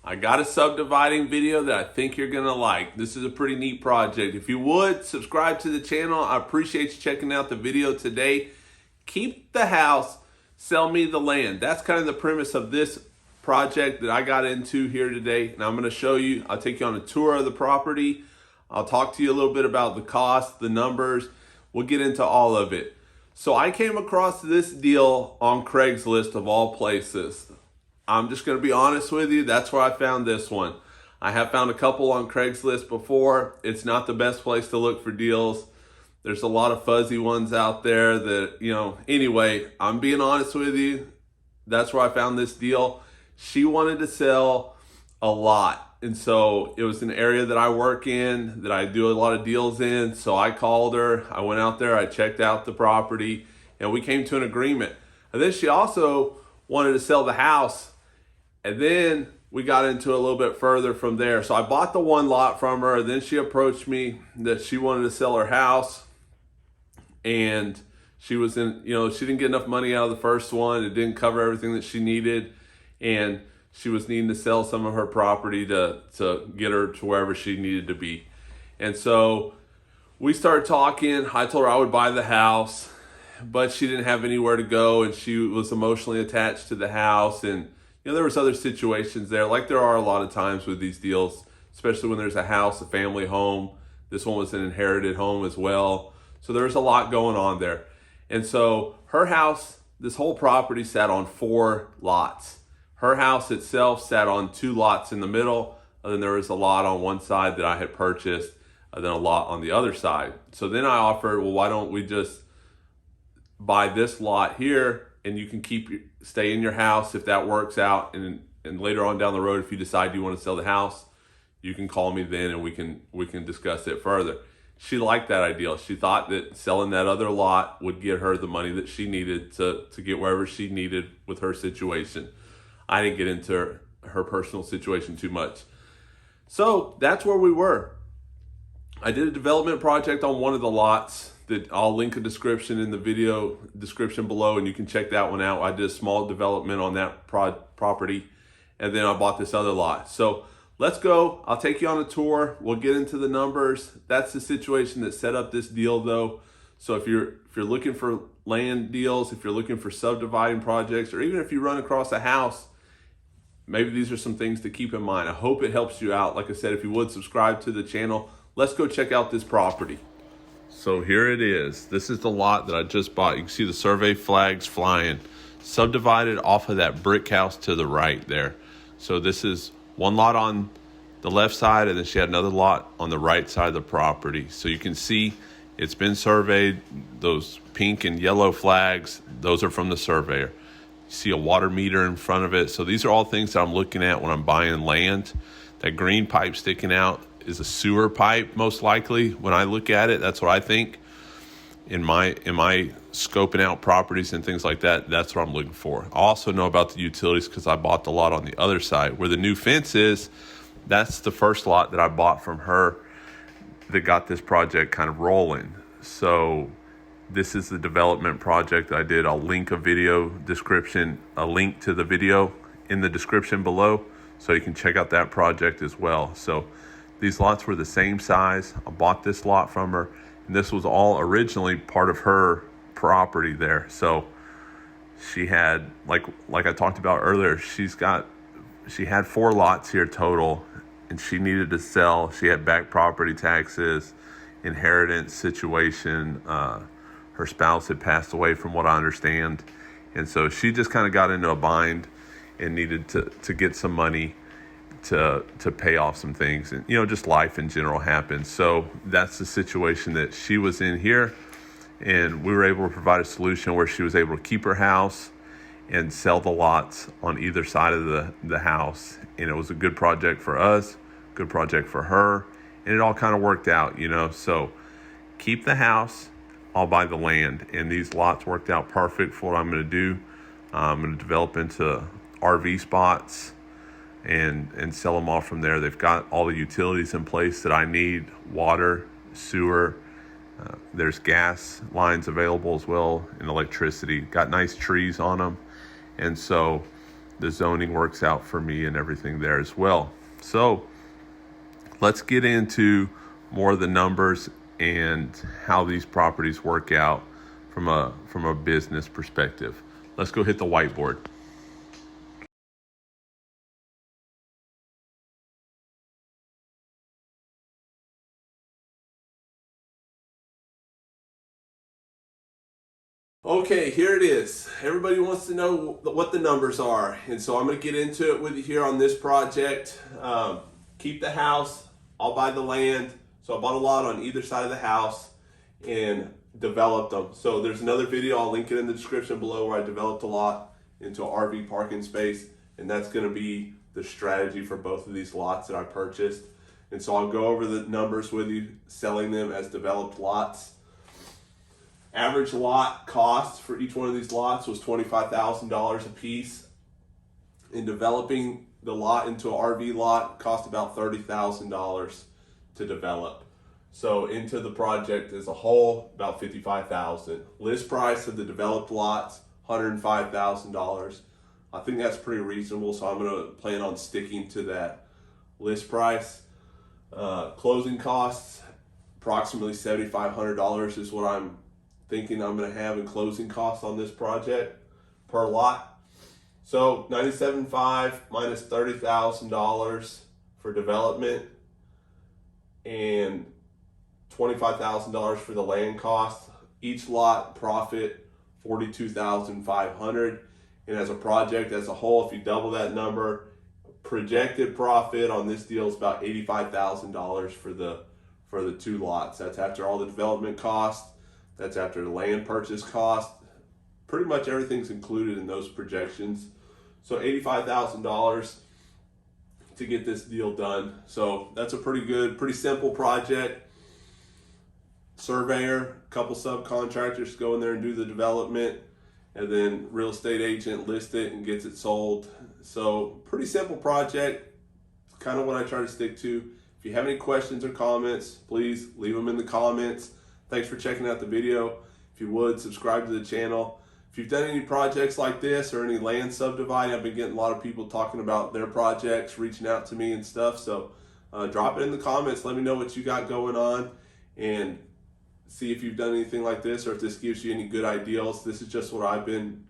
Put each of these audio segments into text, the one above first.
I got a subdividing video that I think you're gonna like. This is a pretty neat project. If you would, subscribe to the channel. I appreciate you checking out the video today. Keep the house, sell me the land. That's kind of the premise of this project that I got into here today. And I'm gonna show you, I'll take you on a tour of the property. I'll talk to you a little bit about the cost, the numbers. We'll get into all of it. So I came across this deal on Craigslist of all places. I'm just going to be honest with you. That's where I found this one. I have found a couple on Craigslist before. It's not the best place to look for deals. There's a lot of fuzzy ones out there that, anyway, I'm being honest with you. That's where I found this deal. She wanted to sell a lot. And so it was an area that I work in, that I do a lot of deals in. So I called her. I went out there. I checked out the property and we came to an agreement. And then she also wanted to sell the house. And then we got into a little bit further from there. So I bought the one lot from her. Then she approached me that she wanted to sell her house. And she was she didn't get enough money out of the first one. It didn't cover everything that she needed. And she was needing to sell some of her property to get her to wherever she needed to be. And so we started talking. I told her I would buy the house, but she didn't have anywhere to go. And she was emotionally attached to the house. And there was other situations there, like there are a lot of times with these deals, especially when there's a house, a family home. This one was an inherited home as well. So there's a lot going on there. And so her house, this whole property sat on 4 lots. Her house itself sat on 2 lots in the middle. And then there was a lot on one side that I had purchased, and then a lot on the other side. So then I offered, well, why don't we just buy this lot here, and you can stay in your house if that works out. And later on down the road, if you decide you want to sell the house, you can call me then and we can discuss it further. She liked that idea. She thought that selling that other lot would get her the money that she needed to get wherever she needed with her situation. I didn't get into her personal situation too much. So that's where we were. I did a development project on one of the lots that I'll link a description in the video description below, and you can check that one out. I did a small development on that property, and then I bought this other lot. So let's go. I'll take you on a tour. We'll get into the numbers. That's the situation that set up this deal, though. So if you're looking for land deals, if you're looking for subdividing projects, or even if you run across a house, maybe these are some things to keep in mind. I hope it helps you out. Like I said, if you would subscribe to the channel, let's go check out this property. So here it is. This is the lot that I just bought. You can see the survey flags flying. Subdivided off of that brick house to the right there. So this is one lot on the left side, and then she had another lot on the right side of the property. So you can see it's been surveyed. Those pink and yellow flags, those are from the surveyor. You see a water meter in front of it. So these are all things that I'm looking at when I'm buying land. That green pipe sticking out is a sewer pipe, most likely. When I look at it, that's what I think. In my scoping out properties and things like that, that's what I'm looking for. I also know about the utilities because I bought the lot on the other side. Where the new fence is, that's the first lot that I bought from her that got this project kind of rolling. So this is the development project I did. I'll link a link to the video in the description below, so you can check out that project as well. So these lots were the same size. I bought this lot from her, and this was all originally part of her property there. So she had, like I talked about earlier, she had 4 lots here total, and she needed to sell. She had back property taxes, inheritance situation. Her spouse had passed away from what I understand. And so she just kind of got into a bind and needed to get some money to pay off some things, and just life in general happens. So that's the situation that she was in here, and we were able to provide a solution where she was able to keep her house and sell the lots on either side of the house. And it was a good project for us, good project for her, and it all kind of worked out. So keep the house, I'll buy the land. And these lots worked out perfect for what I'm going to do. I'm going to develop into RV spots and sell them off from there. They've got all the utilities in place that I need: water, sewer, there's gas lines available as well, and electricity. Got nice trees on them. And so the zoning works out for me and everything there as well. So let's get into more of the numbers and how these properties work out from a business perspective. Let's go hit the whiteboard. Okay, here it is. Everybody wants to know what the numbers are, and so I'm going to get into it with you here on this project. Keep the house, I'll buy the land. So I bought a lot on either side of the house and developed them. So there's another video, I'll link it in the description below, where I developed a lot into an RV parking space, and that's going to be the strategy for both of these lots that I purchased. And so I'll go over the numbers with you, selling them as developed lots. Average lot cost for each one of these lots was $25,000 a piece. In developing the lot into an RV lot, cost about $30,000 to develop. So into the project as a whole, about $55,000. List price of the developed lots, $105,000. I think that's pretty reasonable, so I'm going to plan on sticking to that list price. Closing costs, approximately $7,500 is what I'm thinking I'm going to have in closing costs on this project per lot. So $97,500 minus $30,000 for development and $25,000 for the land cost. Each lot profit $42,500, and as a project as a whole, if you double that number, projected profit on this deal is about $85,000 for the two lots. That's after all the development costs. That's after the land purchase cost. Pretty much everything's included in those projections. So $85,000 to get this deal done. So that's a pretty simple project. Surveyor, a couple subcontractors go in there and do the development, and then real estate agent lists it and gets it sold. So pretty simple project. It's kind of what I try to stick to. If you have any questions or comments, please leave them in the comments. Thanks for checking out the video. If you would, subscribe to the channel. If you've done any projects like this or any land subdividing, I've been getting a lot of people talking about their projects, reaching out to me and stuff. So drop it in the comments. Let me know what you got going on, and see if you've done anything like this, or if this gives you any good ideas. This is just what I've been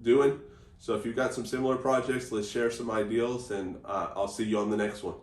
doing. So if you've got some similar projects, let's share some ideas, and I'll see you on the next one.